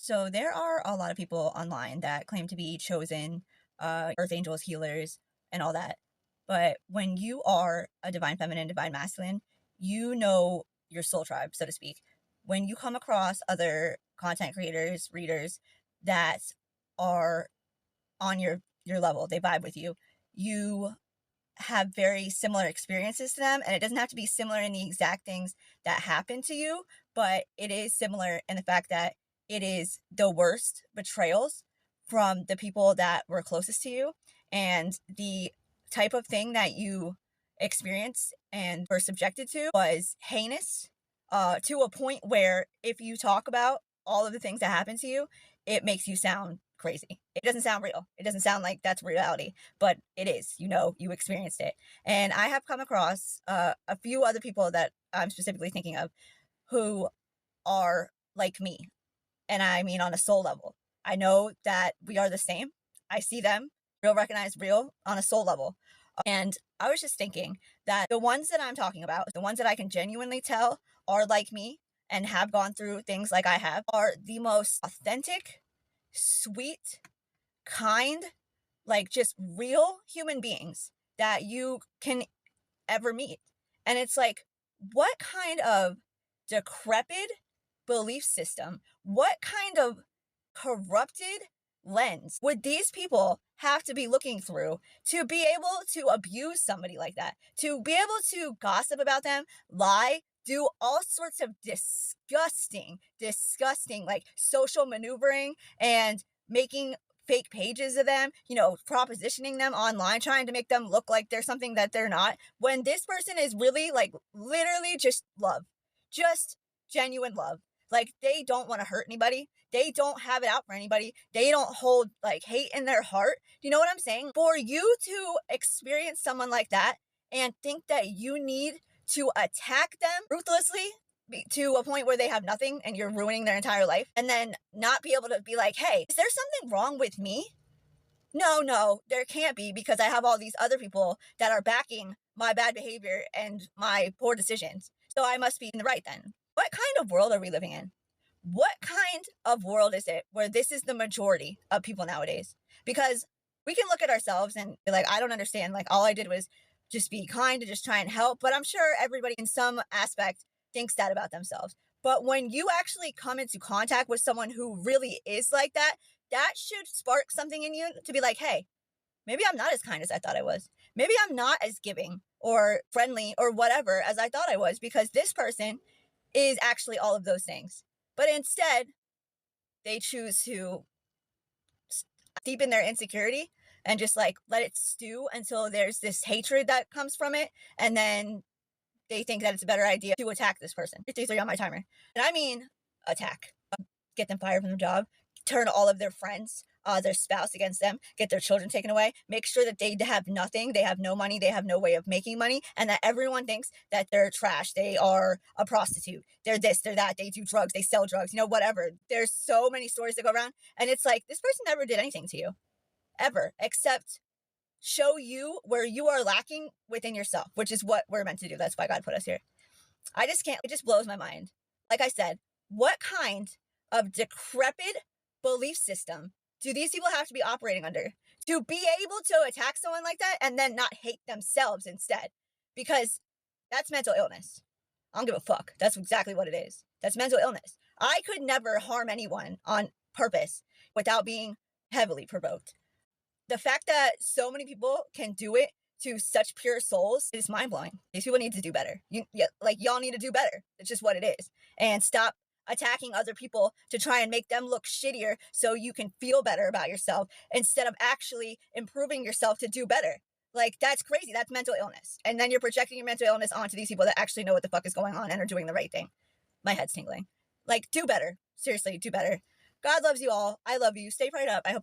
So there are a lot of people online that claim to be chosen, earth angels, healers, and all that. But when you are a divine feminine, divine masculine, you know your soul tribe, so to speak. When you come across other content creators, readers that are on your level, they vibe with you, you have very similar experiences to them. And it doesn't have to be similar in the exact things that happen to you, but it is similar in the fact that it is the worst betrayals from the people that were closest to you. And the type of thing that you experienced and were subjected to was heinous, to a point where if you talk about all of the things that happened to you, it makes you sound crazy. It doesn't sound real. It doesn't sound like that's reality, but it is. You know, you experienced it. And I have come across a few other people that I'm specifically thinking of who are like me. And I mean on a soul level. I know that we are the same. I see them, real, recognize real on a soul level. And I was just thinking that the ones that I'm talking about, the ones that I can genuinely tell are like me and have gone through things like I have, are the most authentic, sweet, kind, like just real human beings that you can ever meet. And it's like, what kind of decrepit belief system, what kind of corrupted lens would these people have to be looking through to be able to abuse somebody like that, to be able to gossip about them, lie, do all sorts of disgusting, like social maneuvering and making fake pages of them, you know, propositioning them online, trying to make them look like they're something that they're not, when this person is really like literally just love, just genuine love. Like they don't want to hurt anybody. They don't have it out for anybody. They don't hold like hate in their heart. You know what I'm saying? For you to experience someone like that and think that you need to attack them ruthlessly to a point where they have nothing and you're ruining their entire life, and then not be able to be like, hey, is there something wrong with me? No, there can't be, because I have all these other people that are backing my bad behavior and my poor decisions. So I must be in the right then. What kind of world are we living in? What kind of world is it where this is the majority of people nowadays? Because we can look at ourselves and be like, I don't understand. Like all I did was just be kind and just try and help. But I'm sure everybody in some aspect thinks that about themselves. But when you actually come into contact with someone who really is like that, that should spark something in you to be like, hey, maybe I'm not as kind as I thought I was. Maybe I'm not as giving or friendly or whatever as I thought I was, because this person is actually all of those things. But instead, they choose to deepen their insecurity and just like let it stew until there's this hatred that comes from it. And then they think that it's a better idea to attack this person. 53 on my timer. And I mean attack. Get them fired from their job. Turn all of their friends, their spouse against them. Get their children taken away. Make sure that they have nothing. They have no money. They have no way of making money. And that everyone thinks that they're trash. They are a prostitute. They're this, they're that. They do drugs. They sell drugs. You know, whatever. There's so many stories that go around. And it's like, this person never did anything to you. Ever. Except show you where you are lacking within yourself, which is what we're meant to do. That's why God put us here. I just can't. It just blows my mind. Like I said, what kind of decrepit belief system do these people have to be operating under to be able to attack someone like that and then not hate themselves instead? Because that's mental illness. I don't give a fuck. That's exactly what it is. That's mental illness. I could never harm anyone on purpose without being heavily provoked. The fact that so many people can do it to such pure souls is mind-blowing. These people need to do better. Y'all need to do better. It's just what it is. And stop attacking other people to try and make them look shittier so you can feel better about yourself instead of actually improving yourself to do better. Like, that's crazy. That's mental illness. And then you're projecting your mental illness onto these people that actually know what the fuck is going on and are doing the right thing. My head's tingling. Like, do better. Seriously, do better. God loves you all. I love you. Stay prayed up. I hope y'all